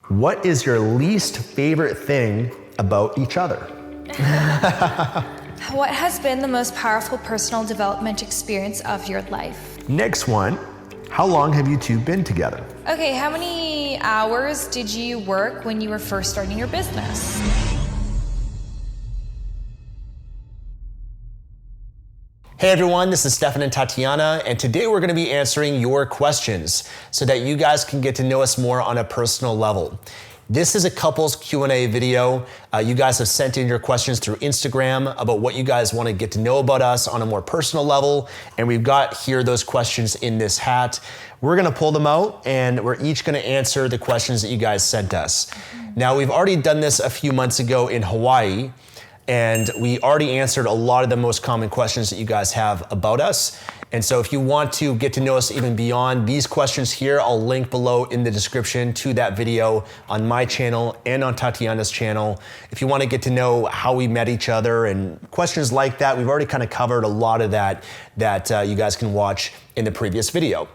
What is your least favorite thing about each other? What has been the most powerful personal development experience of your life? Next one, how long have you two been together? Okay, how many hours did you work when you were first starting your business? Hey everyone, this is Stefan and Tatiana, and today we're going to be answering your questions so that you guys can get to know us more on a personal level. This is a couples Q&A video. You guys have sent in your questions through Instagram about what you guys want to get to know about us on a more personal level, and we've got here those questions in this hat. We're going to pull them out, and we're each going to answer the questions that you guys sent us. Now, we've already done this a few months ago in Hawaii, and we already answered a lot of the most common questions that you guys have about us. And so if you want to get to know us even beyond these questions here, I'll link below in the description to that video on my channel and on Tatiana's channel. If you want to get to know how we met each other and questions like that, we've already kind of covered a lot of that you guys can watch in the previous video.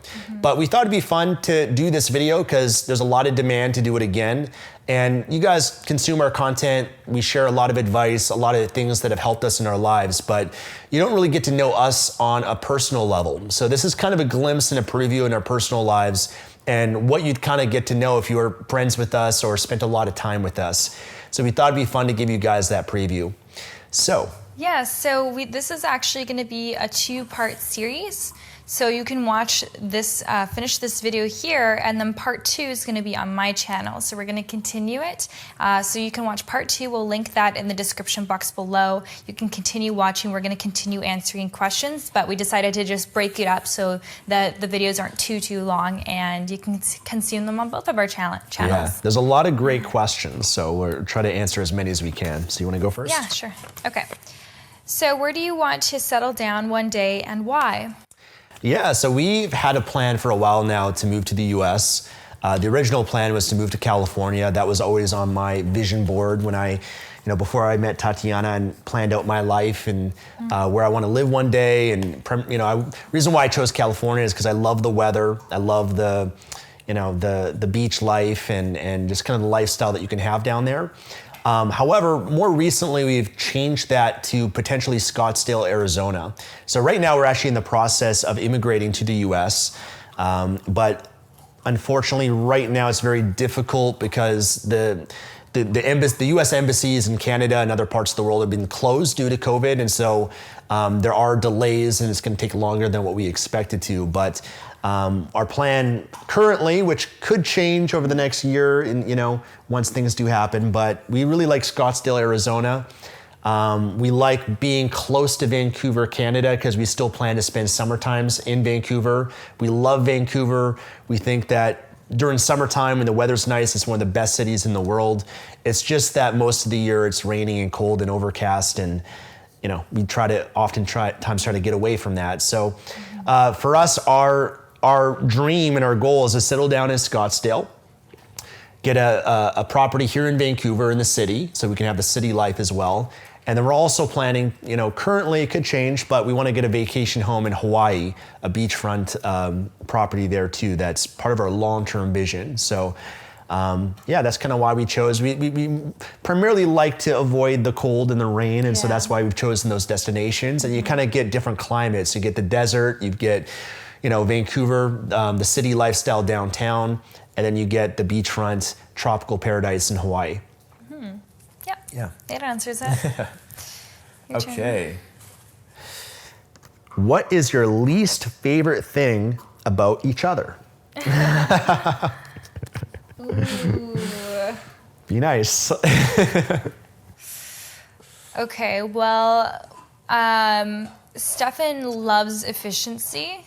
But we thought it'd be fun to do this video because there's a lot of demand to do it again. And you guys consume our content. We share a lot of advice, a lot of things that have helped us in our lives, but you don't really get to know us on a personal level. So this is kind of a glimpse and a preview in our personal lives and what you'd kind of get to know if you were friends with us or spent a lot of time with us. So we thought it'd be fun to give you guys that preview. So. Yeah, this is actually going to be a two-part series. So you can watch this, finish this video here, and then part 2 is going to be on my channel. So we're going to continue it. So you can watch part 2. We'll link that in the description box below. You can continue watching. We're going to continue answering questions, but we decided to just break it up so that the videos aren't too long, and you can consume them on both of our channels. Yeah, there's a lot of great questions, so we'll try to answer as many as we can. So you want to go first? Yeah, sure. Okay. So where do you want to settle down one day and why? Yeah, so we've had a plan for a while now to move to the US. The original plan was to move to California. That was always on my vision board when before I met Tatiana and planned out my life and where I want to live one day. And reason why I chose California is because I love the weather. I love the beach life and just kind of the lifestyle that you can have down there. However, more recently, we've changed that to potentially Scottsdale, Arizona. So right now, we're actually in the process of immigrating to the US. But unfortunately, right now, it's very difficult because the US embassies in Canada and other parts of the world have been closed due to COVID. And so there are delays, and it's going to take longer than what we expected to. But our plan currently, which could change over the next year, once things do happen, but we really like Scottsdale, Arizona. We like being close to Vancouver, Canada, because we still plan to spend summer times in Vancouver. We love Vancouver. We think that during summertime when the weather's nice, it's one of the best cities in the world. It's just that most of the year it's raining and cold and overcast, and we try to get away from that. So for us, our dream and our goal is to settle down in Scottsdale, get a property here in Vancouver in the city so we can have the city life as well. And then we're also planning, currently it could change, but we want to get a vacation home in Hawaii, a beachfront property there too. That's part of our long-term vision. So that's kind of why we chose. We primarily like to avoid the cold and the rain, and so that's why we've chosen those destinations. And you kind of get different climates. You get the desert, you get Vancouver, the city lifestyle downtown, and then you get the beachfront tropical paradise in Hawaii. Yep. Yeah. That answers it. Okay. What is your least favorite thing about each other? Ooh. Be nice. Okay, well, Stefan loves efficiency.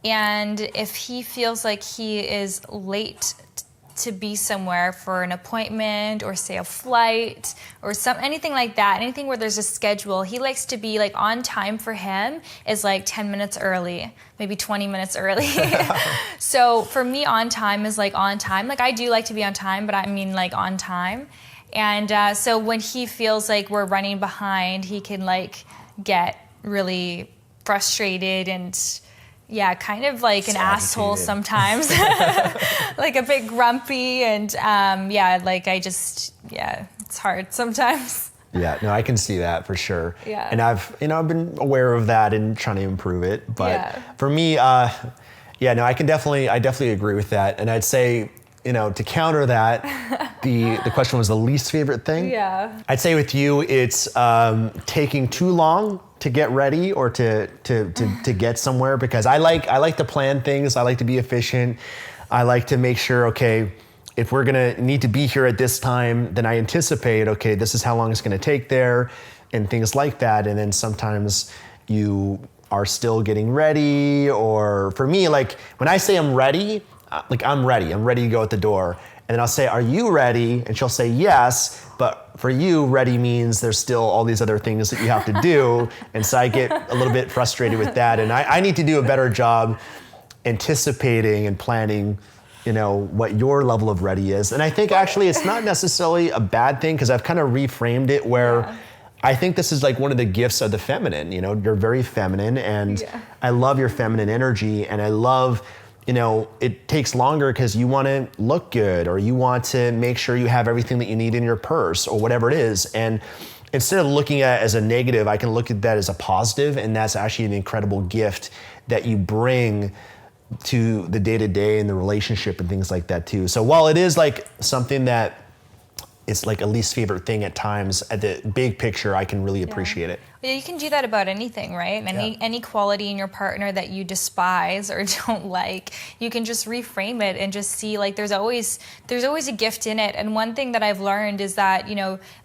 And if he feels like he is late to be somewhere for an appointment or say a flight or anything like that, anything where there's a schedule, he likes to be like on time. For him is like 10 minutes early, maybe 20 minutes early. So for me, on time is like on time. Like I do like to be on time, but I mean like on time. And so when he feels like we're running behind, he can like get really frustrated and Yeah, kind of like an asshole agitated. sometimes, like a bit grumpy, and it's hard sometimes. Yeah, no, I can see that for sure. Yeah. And I've been aware of that and trying to improve it. But Yeah. for me, I definitely agree with that. And I'd say, to counter that, the question was the least favorite thing. Yeah. I'd say with you, it's taking too long to get ready or to get somewhere, because I like to plan things. I like to be efficient. I like to make sure, okay, if we're gonna need to be here at this time, then I anticipate, okay, this is how long it's gonna take there, and things like that. And then sometimes you are still getting ready, or for me, like when I say I'm ready, I'm ready to go at the door. And then I'll say, are you ready? And she'll say yes, but for you, ready means there's still all these other things that you have to do. And so I get a little bit frustrated with that. And I need to do a better job anticipating and planning, what your level of ready is. And I think actually it's not necessarily a bad thing, because I've kind of reframed it where I think this is like one of the gifts of the feminine. You're very feminine, and I love your feminine energy, and I love, it takes longer because you want to look good, or you want to make sure you have everything that you need in your purse, or whatever it is. And instead of looking at it as a negative, I can look at that as a positive, and that's actually an incredible gift that you bring to the day-to-day and the relationship and things like that too. So while it is like something that it's like a least favorite thing at times, at the big picture, I can really appreciate it. Yeah, you can do that about anything, right? Any quality in your partner that you despise or don't like, you can just reframe it and just see like there's always a gift in it. And one thing that I've learned is that,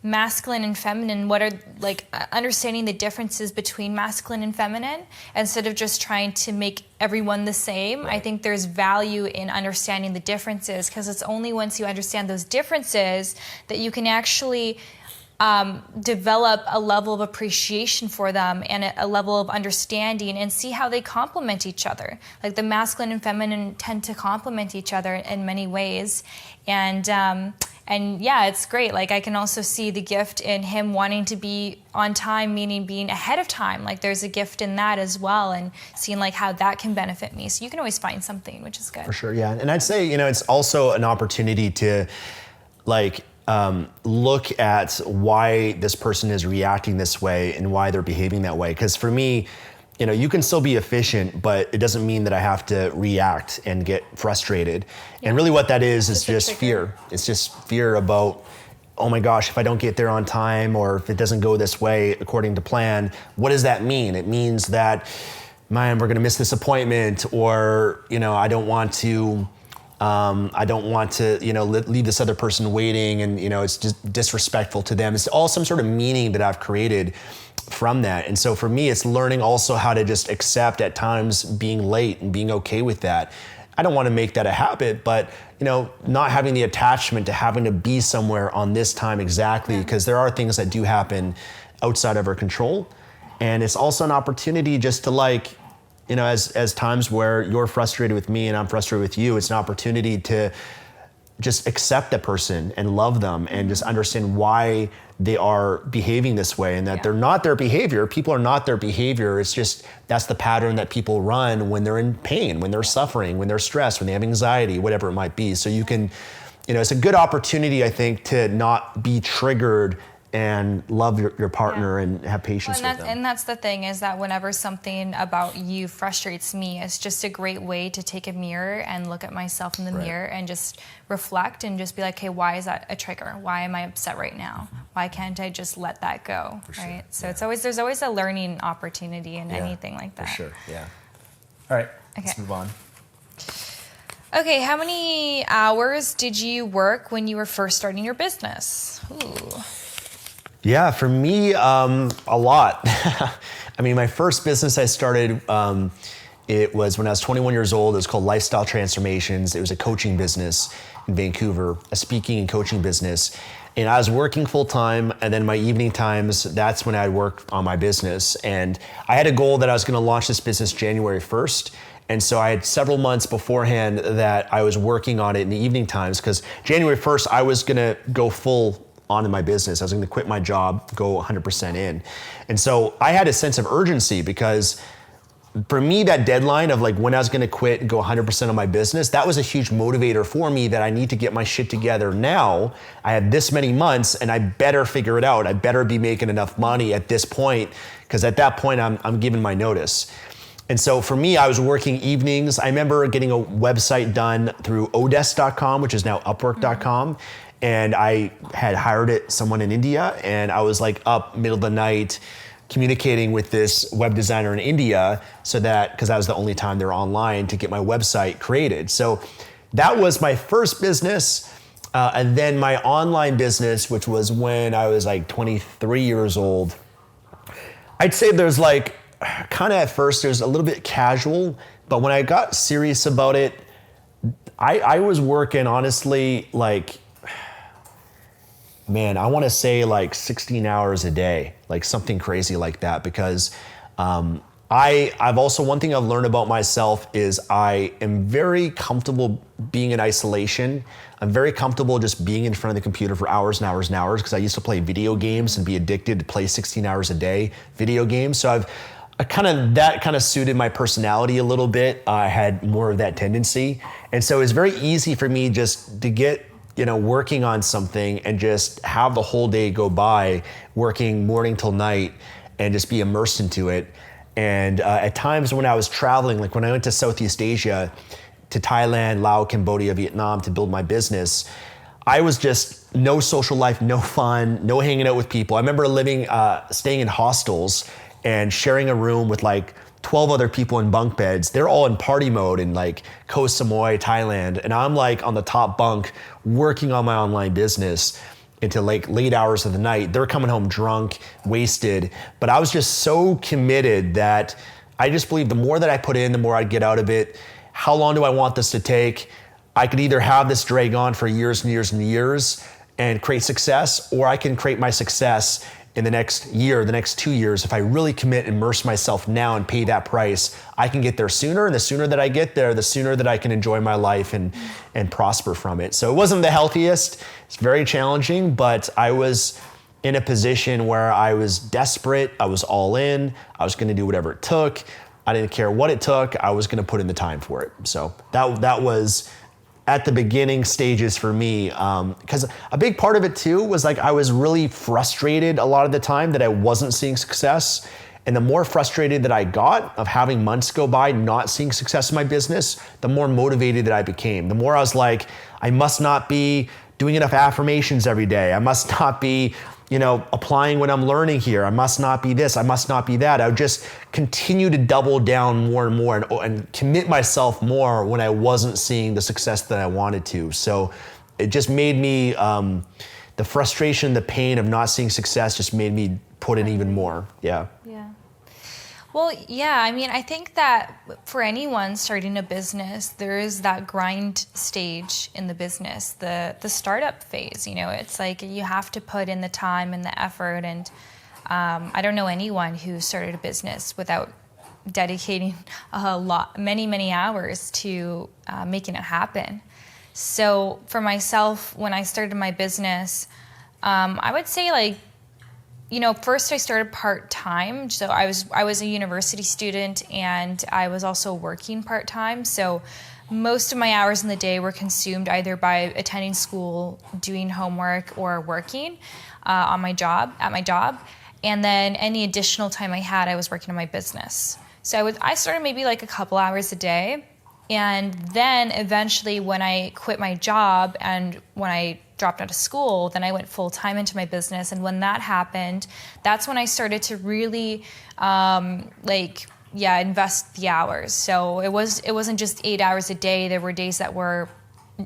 masculine and feminine, what are like understanding the differences between masculine and feminine instead of just trying to make everyone the same. Right. I think there's value in understanding the differences, because it's only once you understand those differences that you can actually develop a level of appreciation for them and a level of understanding, and see how they complement each other. Like the masculine and feminine tend to complement each other in many ways. And yeah, it's great. Like I can also see the gift in him wanting to be on time, meaning being ahead of time. Like there's a gift in that as well, and seeing like how that can benefit me. So you can always find something, which is good. For sure, yeah. And I'd say, it's also an opportunity to look at why this person is reacting this way and why they're behaving that way. Because for me, you can still be efficient, but it doesn't mean that I have to react and get frustrated. Yeah. And really what that is just fear. It's just fear about, oh my gosh, if I don't get there on time, or if it doesn't go this way according to plan, what does that mean? It means that, man, we're gonna miss this appointment, or, I don't want to, leave this other person waiting, and it's just disrespectful to them. It's all some sort of meaning that I've created from that. And so for me, it's learning also how to just accept at times being late and being okay with that. I don't want to make that a habit, but not having the attachment to having to be somewhere on this time exactly, because there are things that do happen outside of our control. And it's also an opportunity just to as times where you're frustrated with me and I'm frustrated with you, it's an opportunity to just accept that person and love them and just understand why they are behaving this way, and that they're not their behavior. People are not their behavior. It's just, that's the pattern that people run when they're in pain, when they're suffering, when they're stressed, when they have anxiety, whatever it might be. So you can, it's a good opportunity, I think, to not be triggered and love your partner and have patience with them. And that's the thing, is that whenever something about you frustrates me, it's just a great way to take a mirror and look at myself in the mirror and just reflect and just be like, hey, why is that a trigger? Why am I upset right now? Why can't I just let that go? For right? Sure. So there's always a learning opportunity in anything like that. For sure, yeah. All right, let's move on. Okay, how many hours did you work when you were first starting your business? Ooh. Yeah, for me, a lot. I mean, my first business I started, it was when I was 21 years old. It was called Lifestyle Transformations. It was a coaching business in Vancouver, a speaking and coaching business. And I was working full time, and then my evening times, that's when I'd work on my business. And I had a goal that I was gonna launch this business January 1st. And so I had several months beforehand that I was working on it in the evening times, because January 1st, I was gonna go full on in my business. I was gonna quit my job, go 100% in. And so I had a sense of urgency, because for me, that deadline of like when I was going to quit and go 100% on my business, that was a huge motivator for me that I need to get my shit together now. I have this many months and I better figure it out. I better be making enough money at this point, because at that point I'm giving my notice. And so for me, I was working evenings. I remember getting a website done through odesk.com, which is now upwork.com. And I had hired someone in India, and I was like up middle of the night communicating with this web designer in India, so that, because that was the only time they were online, to get my website created. So that was my first business. And then my online business, which was when I was like 23 years old. I'd say there's like, kind of at first there's a little bit casual, but when I got serious about it, I was working honestly like, man, I want to say like 16 hours a day, like something crazy like that, because I've also, one thing I've learned about myself is I am very comfortable being in isolation. I'm very comfortable just being in front of the computer for hours and hours and hours, because I used to play video games and be addicted to play 16 hours a day video games. So that kind of suited my personality a little bit. I had more of that tendency. And so it's very easy for me just to get, working on something and just have the whole day go by working morning till night and just be immersed into it. And at times when I was traveling, like when I went to Southeast Asia, to Thailand, Laos, Cambodia, Vietnam to build my business, I was just no social life, no fun, no hanging out with people. I remember staying in hostels and sharing a room with like 12 other people in bunk beds. They're all in party mode in like Koh Samui, Thailand. And I'm like on the top bunk working on my online business into like late hours of the night. They're coming home drunk, wasted. But I was just so committed that I just believed the more that I put in, the more I'd get out of it. How long do I want this to take? I could either have this drag on for years and years and years and create success, or I can create my success in the next year, the next 2 years. If I really commit, immerse myself now and pay that price, I can get there sooner. And the sooner that I get there, the sooner that I can enjoy my life and prosper from it. So it wasn't the healthiest. It's very challenging, but I was in a position where I was desperate. I was all in. I was going to do whatever it took. I didn't care what it took. I was going to put in the time for it. So that was at the beginning stages for me, because a big part of it too was like I was really frustrated a lot of the time that I wasn't seeing success. And the more frustrated that I got of having months go by not seeing success in my business, the more motivated that I became. The more I was like, I must not be doing enough affirmations every day. I must not be applying what I'm learning here. I must not be this. I must not be that. I would just continue to double down more and more and commit myself more when I wasn't seeing the success that I wanted to. So it just made me, the frustration, the pain of not seeing success just made me put in even more. Yeah. Yeah. Well, yeah, I mean, I think that for anyone starting a business, there is that grind stage in the business, the startup phase. It's like you have to put in the time and the effort. And I don't know anyone who started a business without dedicating many hours to making it happen. So for myself, when I started my business, I would say first I started part-time. So I was a university student and I was also working part-time. So most of my hours in the day were consumed either by attending school, doing homework, or working at my job. And then any additional time I had, I was working on my business. So I started maybe like a couple hours a day. And then eventually when I quit my job and when I dropped out of school, then I went full time into my business. And when that happened, that's when I started to really invest the hours. So it wasn't just 8 hours a day. There were days that were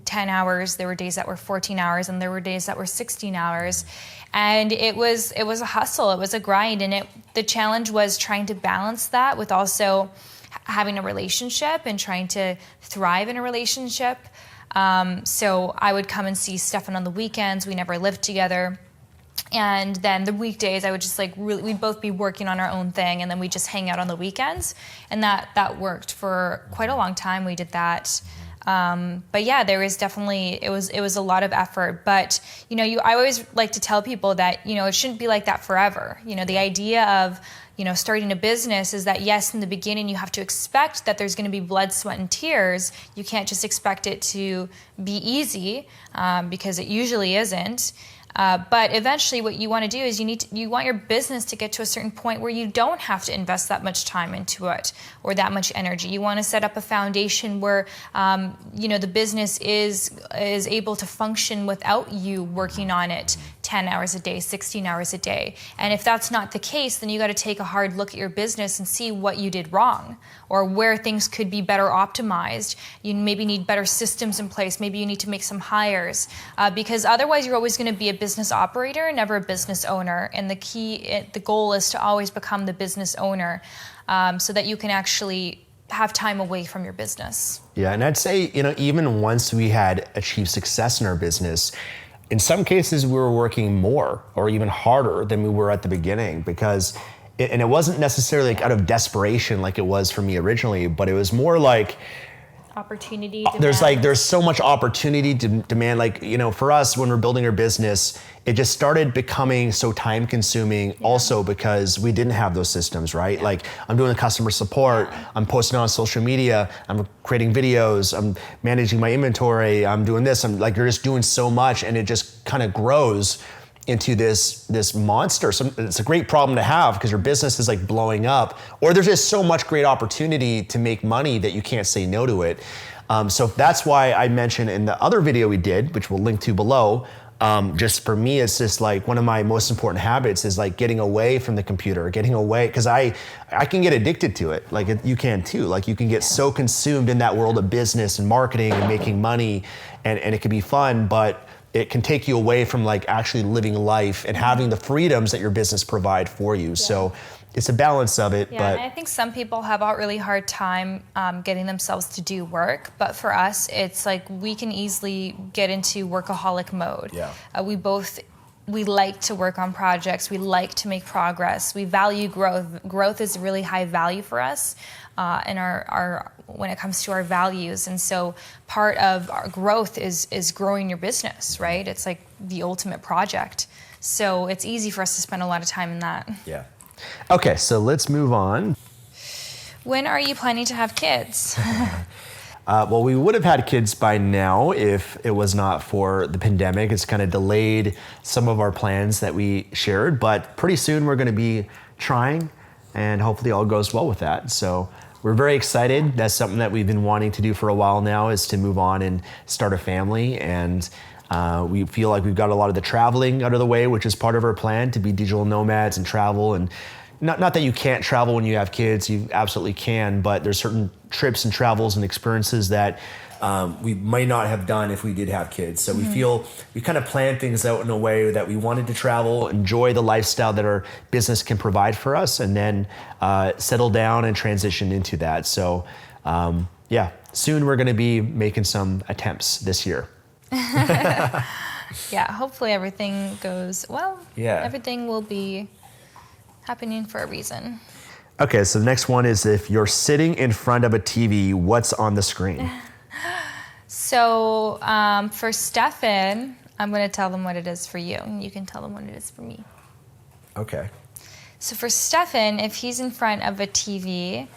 10 hours, there were days that were 14 hours, and there were days that were 16 hours. And it was a hustle, it was a grind. And the challenge was trying to balance that with also having a relationship and trying to thrive in a relationship. So I would come and see Stefan on the weekends. We never lived together. And then the weekdays, I would just we'd both be working on our own thing, and then we'd just hang out on the weekends. And that worked for quite a long time. We did that But yeah, there is definitely, it was a lot of effort. But, I always like to tell people that, it shouldn't be like that forever. The idea of, starting a business is that, yes, in the beginning, you have to expect that there's going to be blood, sweat, and tears. You can't just expect it to be easy, because it usually isn't. But eventually what you want to do is you want your business to get to a certain point where you don't have to invest that much time into it or that much energy. You want to set up a foundation where, the business is able to function without you working on it 10 hours a day, 16 hours a day. And if that's not the case, then you got to take a hard look at your business and see what you did wrong or where things could be better optimized. You maybe need better systems in place. Maybe you need to make some hires, because otherwise you're always going to be a business operator, never a business owner. And the goal is to always become the business owner, so that you can actually have time away from your business. Yeah, and I'd say, even once we had achieved success in our business, in some cases we were working more or even harder than we were at the beginning, because it wasn't necessarily out of desperation like it was for me originally, but it was more like opportunity demand. There's so much opportunity to demand. For us, when we're building our business, it just started becoming so time consuming, also because we didn't have those systems, right? Yeah. I'm doing the customer support, I'm posting on social media, I'm creating videos, I'm managing my inventory, I'm doing this, you're just doing so much, and it just kind of grows into this monster. So it's a great problem to have, because your business is blowing up, or there's just so much great opportunity to make money that you can't say no to it. So that's why I mentioned in the other video we did, which we'll link to below, just for me, it's just one of my most important habits is getting away from the computer, getting away, because I can get addicted to it. You can too. You can get so consumed in that world of business and marketing and making money, and it can be fun, but it can take you away from actually living life and having the freedoms that your business provide for you. Yeah. So it's a balance of it. Yeah, but and I think some people have a really hard time getting themselves to do work, but for us, it's we can easily get into workaholic mode. Yeah. We like to work on projects. We like to make progress. We value growth. Growth is really high value for us, in our when it comes to our values. And so part of our growth is growing your business, right? It's the ultimate project. So it's easy for us to spend a lot of time in that. Yeah. Okay, so let's move on. When are you planning to have kids? Well, we would have had kids by now if it was not for the pandemic. It's kind of delayed some of our plans that we shared, but pretty soon we're going to be trying, and hopefully all goes well with that. So we're very excited. That's something that we've been wanting to do for a while now, is to move on and start a family. And we feel like we've got a lot of the traveling out of the way, which is part of our plan, to be digital nomads and travel. And not that you can't travel when you have kids, you absolutely can, but there's certain trips and travels and experiences that we might not have done if we did have kids. So we feel we kind of planned things out in a way that we wanted to travel, enjoy the lifestyle that our business can provide for us, and then settle down and transition into that. So soon we're going to be making some attempts this year. Yeah, hopefully everything goes well. Yeah. Everything will be happening for a reason. Okay, so the next one is, if you're sitting in front of a TV, what's on the screen? So for Stefan, I'm going to tell them what it is for you, and you can tell them what it is for me. Okay. So for Stefan, if he's in front of a TV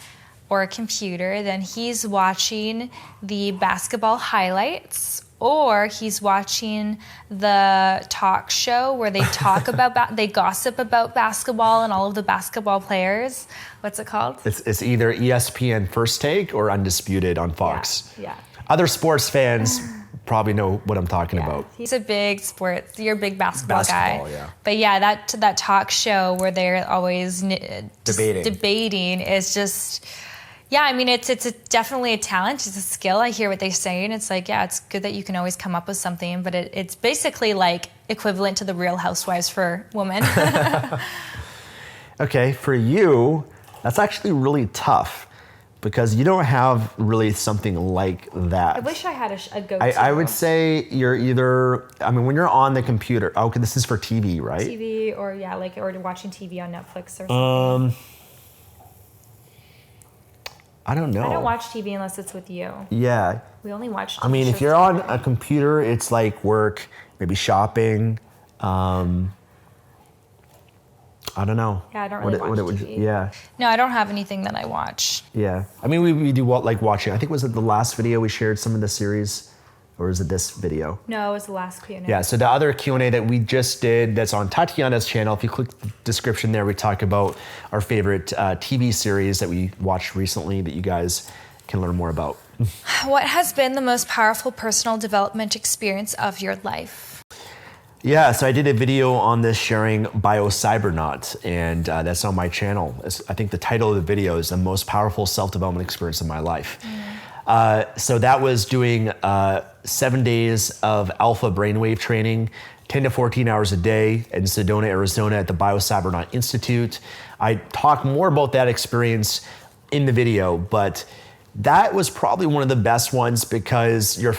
or a computer, then he's watching the basketball highlights, or he's watching the talk show where they talk about they gossip about basketball and all of the basketball players. What's it called? It's either ESPN First Take or Undisputed on Fox. Yeah. Other sports fans probably know what I'm talking about. He's a big sports. You're a big basketball guy. Yeah. But yeah, that talk show where they're always debating is just. Yeah, I mean, it's definitely a talent. It's a skill. I hear what they say, and it's it's good that you can always come up with something, but it's basically equivalent to the Real Housewives for women. Okay, for you, that's actually really tough, because you don't have really something like that. I wish I had a go-to. I would say you're either, when you're on the computer, okay, this is for TV, right? TV, or or watching TV on Netflix or something. I don't know. I don't watch TV unless it's with you. Yeah. We only watch TV I mean, if shows you're on together. a computer, it's like work, maybe shopping. I don't know. Yeah, I don't really watch TV. Yeah. No, I don't have anything that I watch. Yeah. I mean, we do like watching. I think was it the last video we shared some of the series, or is it this video? No, it was the last Q&A. Yeah. So the other Q&A that we just did, that's on Tatiana's channel. If you click the description there, we talk about our favorite TV series that we watched recently that you guys can learn more about. What has been the most powerful personal development experience of your life? Yeah, so I did a video on this sharing Bio-Cybernaut, and that's on my channel. I think the title of the video is the most powerful self-development experience of my life. So that was doing 7 days of alpha brainwave training, 10 to 14 hours a day in Sedona, Arizona at the Bio-Cybernaut Institute. I talk more about that experience in the video, but that was probably one of the best ones because you're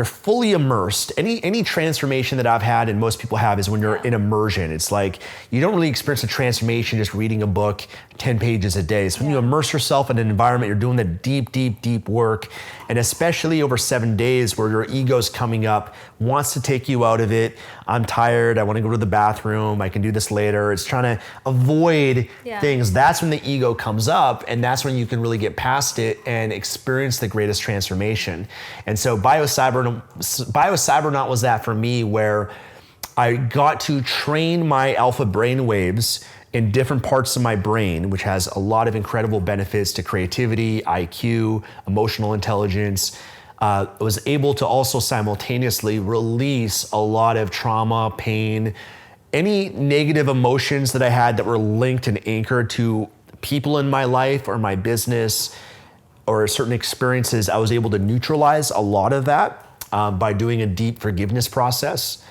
fully immersed. Any transformation that I've had and most people have is when you're in immersion. It's like you don't really experience a transformation just reading a book 10 pages a day. So when you immerse yourself in an environment, you're doing the deep, deep, deep work. And especially over 7 days where your ego's coming up, wants to take you out of it. I'm tired, I wanna go to the bathroom, I can do this later. It's trying to avoid things. That's when the ego comes up, and that's when you can really get past it and experience the greatest transformation. And so Bio-Cybernaut was that for me, where I got to train my alpha brain waves in different parts of my brain, which has a lot of incredible benefits to creativity, IQ, emotional intelligence. I was able to also simultaneously release a lot of trauma, pain, any negative emotions that I had that were linked and anchored to people in my life or my business or certain experiences. I was able to neutralize a lot of that by doing a deep forgiveness process.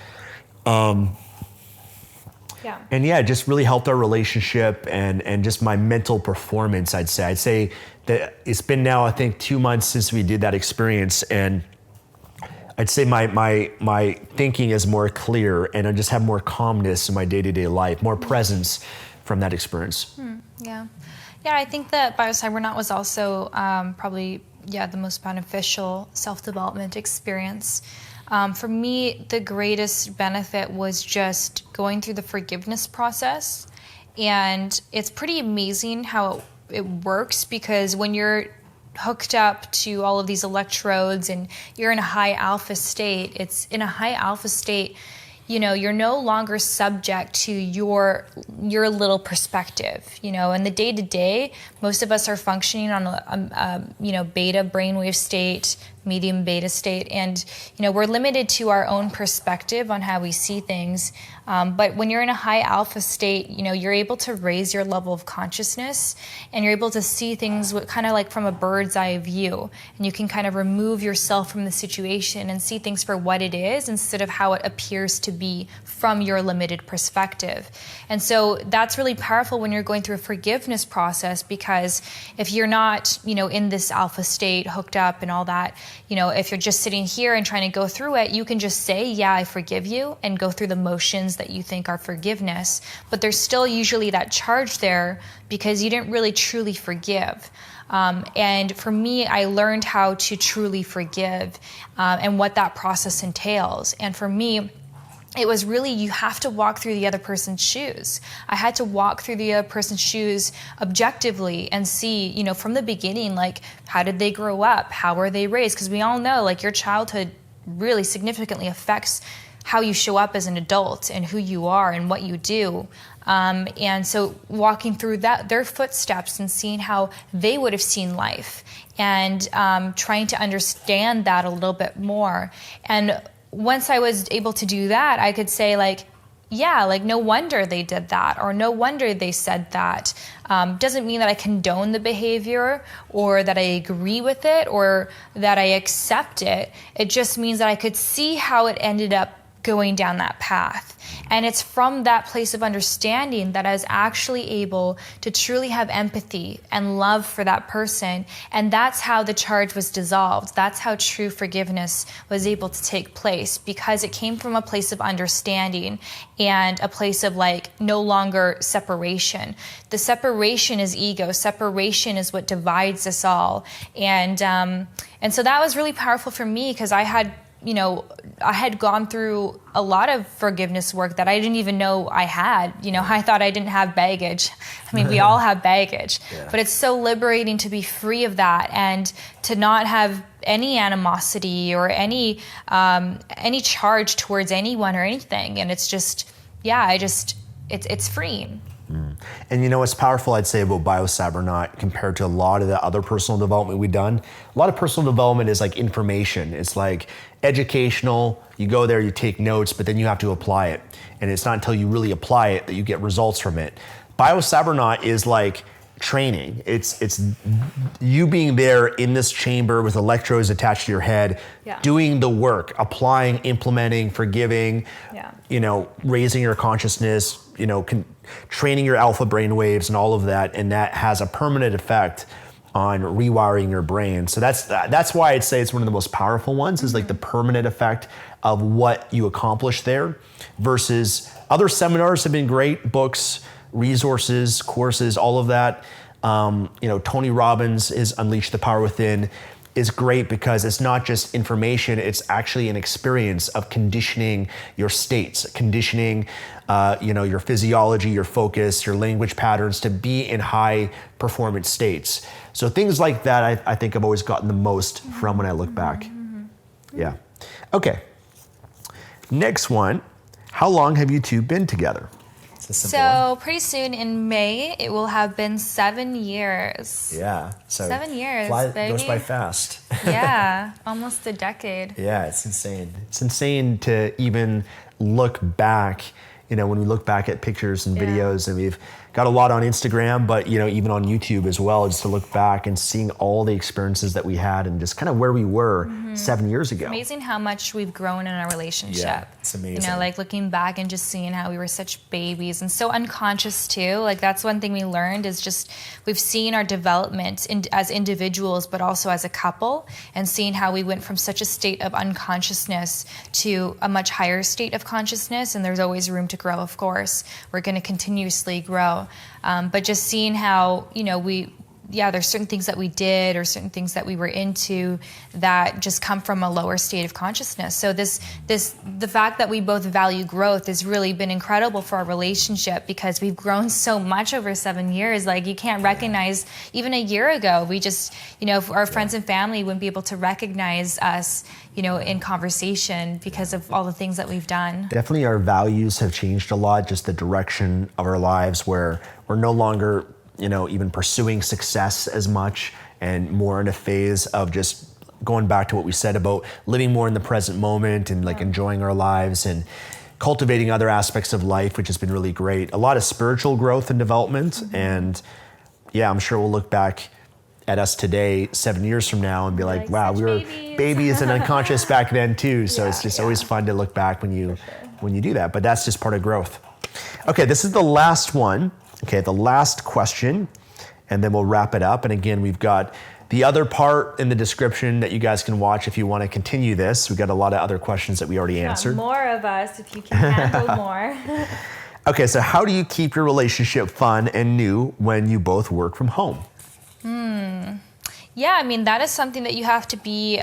And yeah, it just really helped our relationship and just my mental performance, I'd say. I'd say that it's been now, I think, 2 months since we did that experience, and I'd say my thinking is more clear, and I just have more calmness in my day-to-day life, more presence from that experience. Yeah, I think that Bio-Cybernaut was also probably, the most beneficial self-development experience. For me, the greatest benefit was just going through the forgiveness process. And it's pretty amazing how it works, because when you're hooked up to all of these electrodes and you're in a high alpha state, you're no longer subject to your little perspective. In the day-to-day, most of us are functioning on a beta brainwave state, medium beta state, and we're limited to our own perspective on how we see things. But when you're in a high alpha state, you're able to raise your level of consciousness, and you're able to see things kind of like from a bird's eye view, and you can kind of remove yourself from the situation and see things for what it is instead of how it appears to be from your limited perspective. And so that's really powerful when you're going through a forgiveness process, because if you're not, in this alpha state, hooked up and all that, if you're just sitting here and trying to go through it, you can just say, yeah, I forgive you, and go through the motions that you think are forgiveness. But there's still usually that charge there because you didn't really truly forgive. And for me, I learned how to truly forgive and what that process entails. And for me, it was really, you have to walk through the other person's shoes. I had to walk through the other person's shoes objectively and see, from the beginning, like, how did they grow up? How were they raised? Because we all know, like, your childhood really significantly affects how you show up as an adult and who you are and what you do. And so walking through their footsteps and seeing how they would have seen life, and trying to understand that a little bit more. And once I was able to do that, I could say, no wonder they did that, or no wonder they said that. Doesn't mean that I condone the behavior or that I agree with it or that I accept it. It just means that I could see how it ended up going down that path. And it's from that place of understanding that I was actually able to truly have empathy and love for that person. And that's how the charge was dissolved. That's how true forgiveness was able to take place, because it came from a place of understanding and a place of like no longer separation. The separation is ego. Separation is what divides us all. And so that was really powerful for me, because I had gone through a lot of forgiveness work that I didn't even know I had. I thought I didn't have baggage. I mean, we all have baggage, but it's so liberating to be free of that and to not have any animosity or any charge towards anyone or anything. And it's just, it's freeing. And what's powerful, I'd say, about BioCybernaut compared to a lot of the other personal development we've done, a lot of personal development is like information. It's like educational. You go there, you take notes, but then you have to apply it. And it's not until you really apply it that you get results from it. BioCybernaut is like training. It's you being there in this chamber with electrodes attached to your head, doing the work, applying, implementing, forgiving, raising your consciousness, training your alpha brain waves and all of that, and that has a permanent effect on rewiring your brain. So that's why I'd say it's one of the most powerful ones, is like the permanent effect of what you accomplish there, versus other seminars have been great, books, resources, courses, all of that. Tony Robbins' is Unleash the Power Within is great because it's not just information, it's actually an experience of conditioning your states, conditioning your physiology, your focus, your language patterns to be in high performance states. So things like that, I think I've always gotten the most from when I look back. Yeah. Okay. Next one. How long have you two been together? So pretty soon in May, it will have been 7 years. Yeah. So 7 years, baby. Goes by fast. Yeah, almost a decade. Yeah, it's insane. It's insane to even look back, when we look back at pictures and videos, and we've got a lot on Instagram, but even on YouTube as well, just to look back and seeing all the experiences that we had and just kind of where we were 7 years ago. It's amazing how much we've grown in our relationship. Yeah, it's amazing. Like looking back and just seeing how we were such babies and so unconscious too. Like that's one thing we learned, is just we've seen our development as individuals, but also as a couple, and seeing how we went from such a state of unconsciousness to a much higher state of consciousness. And there's always room to grow, of course. We're going to continuously grow. But just seeing how, there's certain things that we did or certain things that we were into that just come from a lower state of consciousness. So the fact that we both value growth has really been incredible for our relationship, because we've grown so much over 7 years. Like you can't recognize, even a year ago, we just, our friends and family wouldn't be able to recognize us, in conversation because of all the things that we've done. Definitely our values have changed a lot, just the direction of our lives, where we're no longer even pursuing success as much, and more in a phase of just going back to what we said about living more in the present moment and like enjoying our lives and cultivating other aspects of life, which has been really great. A lot of spiritual growth and development. And I'm sure we'll look back at us today 7 years from now and be like wow, we were babies and unconscious back then too. So it's just always fun to look back when you do that. But that's just part of growth. Okay, this is the last one. Okay, the last question, and then we'll wrap it up. And again, we've got the other part in the description that you guys can watch if you want to continue this. We've got a lot of other questions that we already answered. More of us if you can handle more. Okay, so how do you keep your relationship fun and new when you both work from home? Yeah, I mean, that is something that you have to be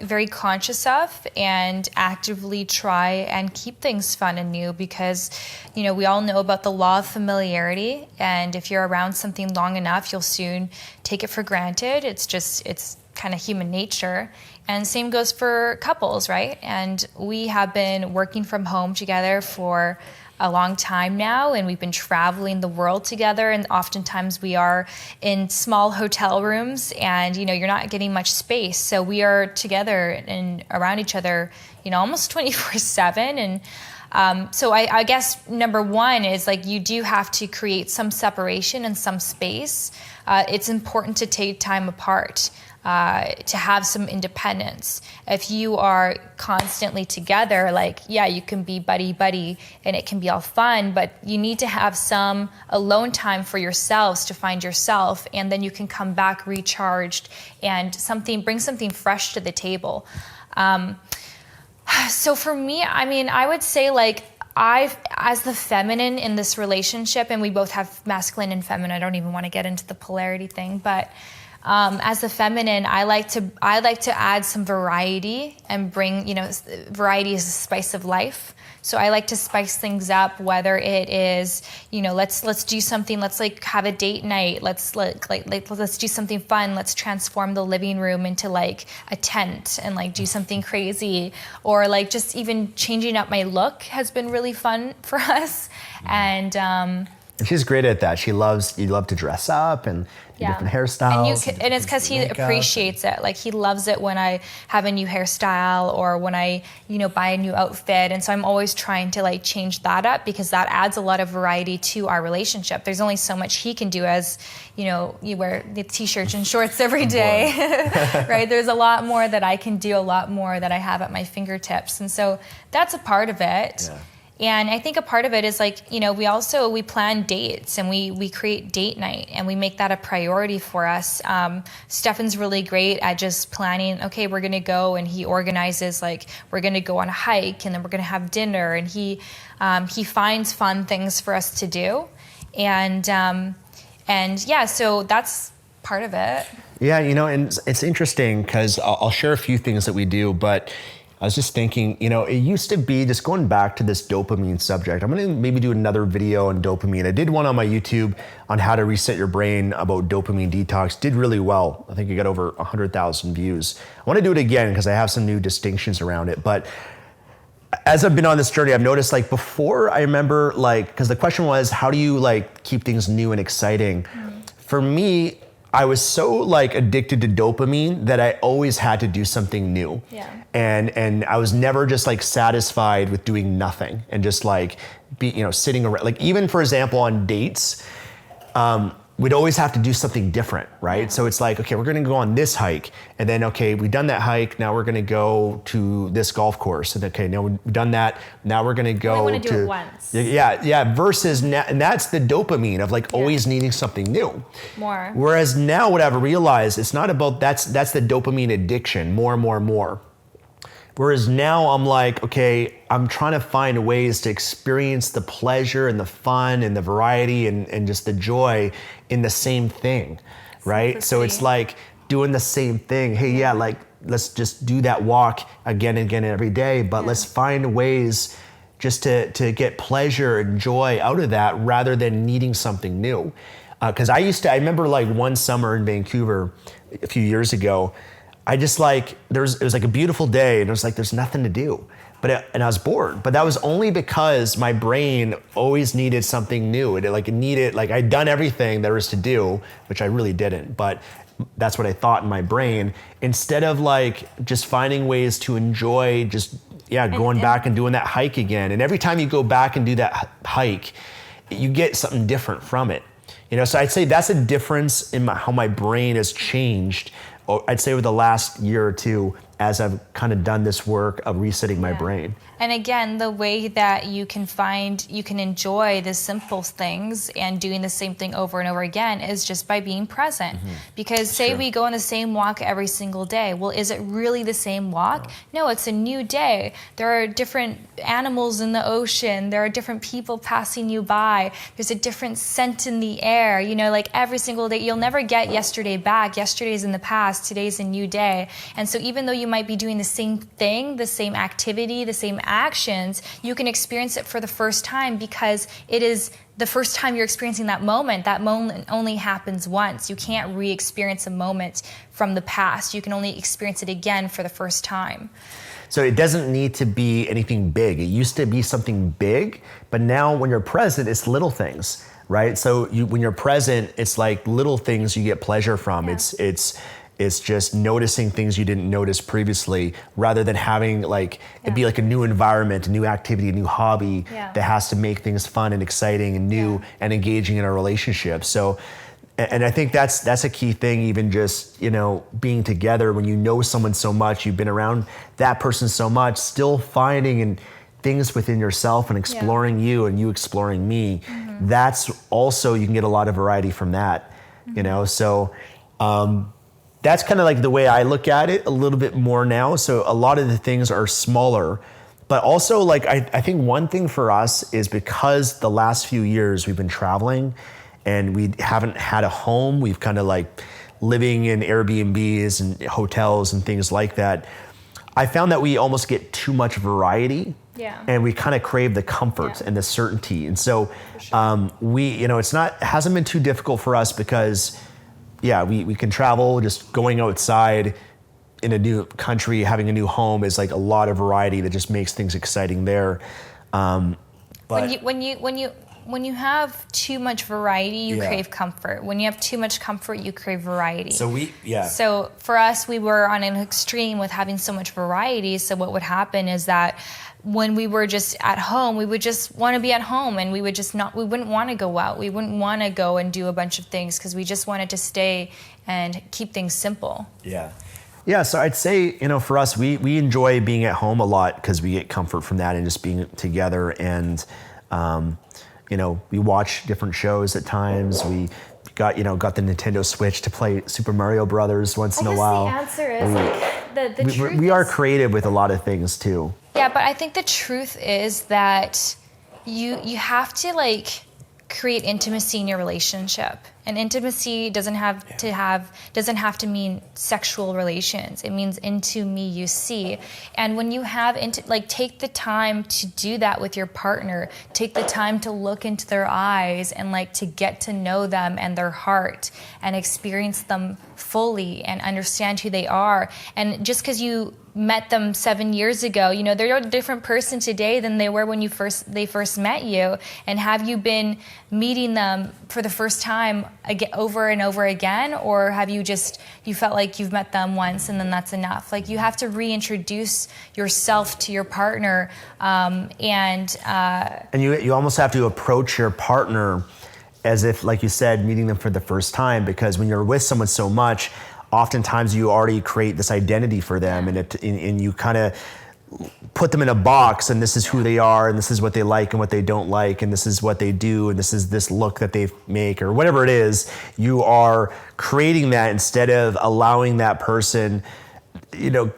very conscious of and actively try and keep things fun and new, because, we all know about the law of familiarity. And if you're around something long enough, you'll soon take it for granted. It's kind of human nature. And same goes for couples, right? And we have been working from home together for a long time now, and we've been traveling the world together, and oftentimes we are in small hotel rooms, and you're not getting much space, so we are together and around each other almost 24/7. And so I guess number one is like you do have to create some separation and some space. It's important to take time apart. to have some independence. If you are constantly together, like, yeah, you can be buddy and it can be all fun, but you need to have some alone time for yourselves to find yourself, and then you can come back recharged and bring something fresh to the table. So for me, I mean, I would say like as the feminine in this relationship, and we both have masculine and feminine, I don't even want to get into the polarity thing, but as the feminine, I like to add some variety and bring, variety is the spice of life. So I like to spice things up, whether it is, let's do something, let's like have a date night, let's do something fun, let's transform the living room into like a tent and like do something crazy, or like just even changing up my look has been really fun for us. And she's great at that. You love to dress up and do different hairstyles. And it's because he appreciates it. Like he loves it when I have a new hairstyle or when I, buy a new outfit. And so I'm always trying to like change that up because that adds a lot of variety to our relationship. There's only so much he can do as, you wear the t-shirts and shorts every day, right? There's a lot more that I can do, a lot more that I have at my fingertips. And so that's a part of it. Yeah. And I think a part of it is like, we plan dates and we create date night and we make that a priority for us. Stefan's really great at just planning, okay, we're going to go, and he organizes like we're going to go on a hike and then we're going to have dinner, and he finds fun things for us to do. And yeah, so that's part of it. Yeah, and it's interesting because I'll share a few things that we do, but I was just thinking, it used to be, just going back to this dopamine subject, I'm going to maybe do another video on dopamine. I did one on my YouTube on how to reset your brain about dopamine detox. Did really well. I think it got over 100,000 views. I want to do it again because I have some new distinctions around it. But as I've been on this journey, I've noticed like before, I remember like, because the question was, how do you like keep things new and exciting? Mm-hmm. For me, I was so like addicted to dopamine that I always had to do something new. Yeah. And I was never just like satisfied with doing nothing and just like sitting around. Like even for example on dates, we'd always have to do something different, right? Yeah. So it's like, okay, we're gonna go on this hike, and then okay, we've done that hike, now we're gonna go to this golf course, and okay, now we've done that, now we're gonna go we do it once. Yeah, versus now, and that's the dopamine of like always needing something new. More. Whereas now what I've realized, it's not about, that's the dopamine addiction, more. Whereas now I'm like, okay, I'm trying to find ways to experience the pleasure and the fun and the variety and just the joy in the same thing, right? So it's like doing the same thing. Hey, yeah, like let's just do that walk again and again every day, but let's find ways just to get pleasure and joy out of that rather than needing something new. Because I remember like one summer in Vancouver a few years ago, I just like, it was like a beautiful day and it was like, there's nothing to do. And I was bored, but that was only because my brain always needed something new. It needed, I'd done everything there was to do, which I really didn't, but that's what I thought in my brain. Instead of like just finding ways to enjoy going back and doing that hike again. And every time you go back and do that hike, you get something different from it. So I'd say that's a difference in how my brain has changed. I'd say over the last year or two, as I've kind of done this work of resetting my brain. And again, the way that you can enjoy the simple things and doing the same thing over and over again is just by being present. Mm-hmm. Because say we go on the same walk every single day. Well, is it really the same walk? No, it's a new day. There are different animals in the ocean. There are different people passing you by. There's a different scent in the air. Like every single day, you'll never get yesterday back. Yesterday's in the past. Today's a new day. And so even though you might be doing the same thing, the same activity, the same actions, you can experience it for the first time because it is the first time you're experiencing that moment. That moment only happens once. You can't re-experience a moment from the past. You can only experience it again for the first time. So it doesn't need to be anything big. It used to be something big, but now when you're present, it's little things, right? So when you're present, it's like little things you get pleasure from. Yeah. It's just noticing things you didn't notice previously rather than having it'd be like a new environment, a new activity, a new hobby that has to make things fun and exciting and new and engaging in a relationship. So And I think that's a key thing, even just, being together when you know someone so much, you've been around that person so much, still finding and things within yourself and exploring you and you exploring me. That's also, you can get a lot of variety from that, So that's kind of like the way I look at it a little bit more now. So a lot of the things are smaller, but also like I think one thing for us is because the last few years we've been traveling and we haven't had a home. We've kind of like living in Airbnbs and hotels and things like that. I found that we almost get too much variety. Yeah. And we kind of crave the comfort and the certainty. And so hasn't been too difficult for us because we can travel. Just going outside in a new country, having a new home is like a lot of variety that just makes things exciting there. But when you have too much variety, you crave comfort. When you have too much comfort, you crave variety. So for us, we were on an extreme with having so much variety. So what would happen is that when we were just at home, we would just want to be at home, and we wouldn't want to go out. We wouldn't want to go and do a bunch of things because we just wanted to stay and keep things simple. Yeah, so I'd say, for us, we enjoy being at home a lot because we get comfort from that and just being together. And we watch different shows at times. We got the Nintendo Switch to play Super Mario Brothers once in a while. The answer is we are creative with a lot of things too. Yeah, but I think the truth is that you have to create intimacy in your relationship. And intimacy doesn't have to mean sexual relations. It means into me you see. And when you have take the time to do that with your partner, take the time to look into their eyes and to get to know them and their heart and experience them fully and understand who they are. And just because you met them 7 years ago, they're a different person today than they were when they first met you. And have you been meeting them for the first time again, over and over again, or have you felt like you've met them once and then that's enough? You have to reintroduce yourself to your partner, and you almost have to approach your partner as if, like you said, meeting them for the first time, because when you're with someone so much, oftentimes you already create this identity for them, and you kind of put them in a box, and this is who they are, and this is what they like and what they don't like, and this is what they do, and this is this look that they make, or whatever it is. You are creating that instead of allowing that person,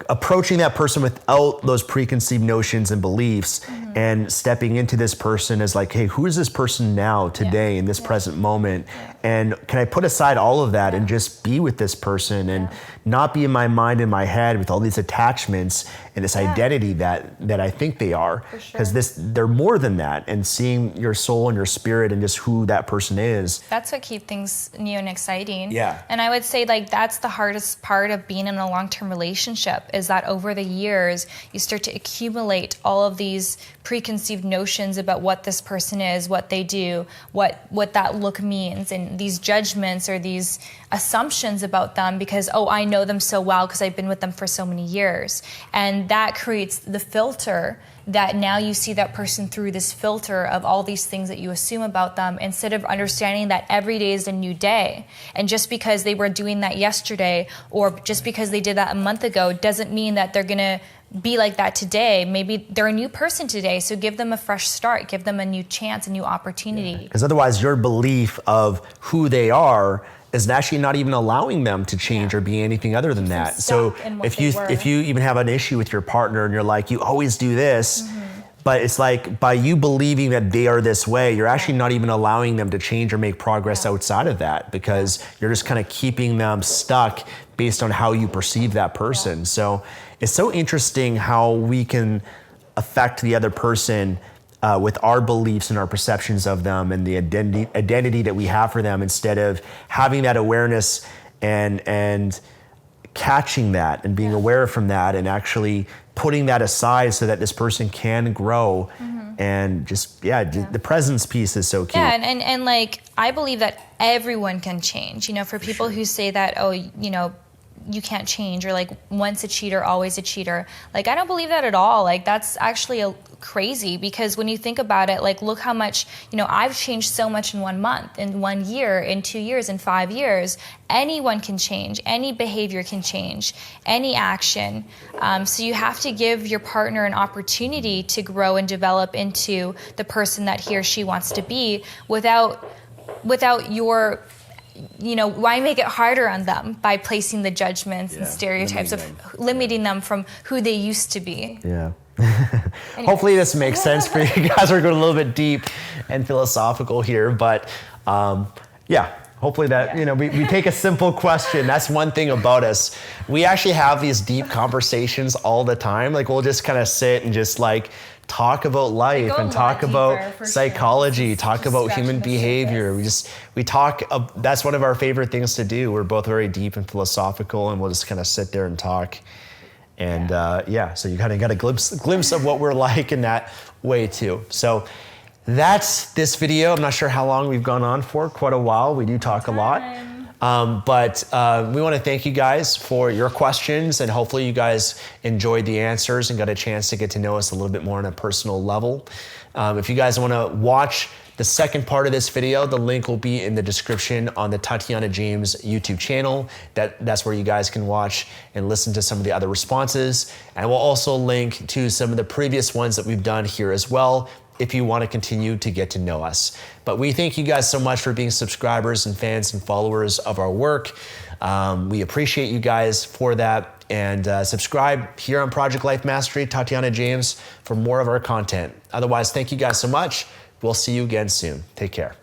approaching that person without those preconceived notions and beliefs, and stepping into this person as hey, who is this person now, today, in this present moment? And can I put aside all of that and just be with this person and not be in my mind, in my head with all these attachments and this identity that I think they are, because they're more than that, and seeing your soul and your spirit and just who that person is. That's what keeps things new and exciting. Yeah. And I would say that's the hardest part of being in a long-term relationship, is that over the years you start to accumulate all of these preconceived notions about what this person is, what they do, what that look means, and these judgments or these assumptions about them because, I know them so well because I've been with them for so many years. And that creates the filter that now you see that person through this filter of all these things that you assume about them, instead of understanding that every day is a new day. And just because they were doing that yesterday, or just because they did that a month ago, doesn't mean that they're going to be like that today. Maybe they're a new person today, so give them a fresh start, give them a new chance, a new opportunity. Because otherwise your belief of who they are is actually not even allowing them to change or be anything other than that. So if you even have an issue with your partner and you're like, you always do this, but it's by you believing that they are this way, you're actually not even allowing them to change or make progress outside of that, because you're just kind of keeping them stuck based on how you perceive that person. So it's so interesting how we can affect the other person with our beliefs and our perceptions of them and the identity that we have for them, instead of having that awareness and catching that and being aware from that and actually putting that aside so that this person can grow. And just, the presence piece is so key. Yeah, and I believe that everyone can change. For people who say that, you can't change, or once a cheater, always a cheater. I don't believe that at all. That's actually crazy, because when you think about it, like, look how much, I've changed so much in 1 month, in 1 year, in 2 years, in 5 years. Anyone can change, any behavior can change, any action. So you have to give your partner an opportunity to grow and develop into the person that he or she wants to be without your, why make it harder on them by placing the judgments and stereotypes limiting them from who they used to be. Yeah. Hopefully this makes sense for you guys. We're going a little bit deep and philosophical here, but hopefully that, we take a simple question. That's one thing about us. We actually have these deep conversations all the time. Like, we'll just kind of sit and just like talk about life and talk about psychology, talk about human behavior. We talk, that's one of our favorite things to do. We're both very deep and philosophical, and we'll just kind of sit there and talk. And so you kind of got a glimpse of what we're like in that way too. So that's this video. I'm not sure how long we've gone on for, quite a while. We do talk a lot. But we want to thank you guys for your questions, and hopefully you guys enjoyed the answers and got a chance to get to know us a little bit more on a personal level. If you guys want to watch the second part of this video, the link will be in the description on the Tatiana James YouTube channel. That's where you guys can watch and listen to some of the other responses. And we'll also link to some of the previous ones that we've done here as well, if you want to continue to get to know us. But we thank you guys so much for being subscribers and fans and followers of our work. We appreciate you guys for that. And subscribe here on Project Life Mastery, Tatiana James, for more of our content. Otherwise, thank you guys so much. We'll see you again soon. Take care.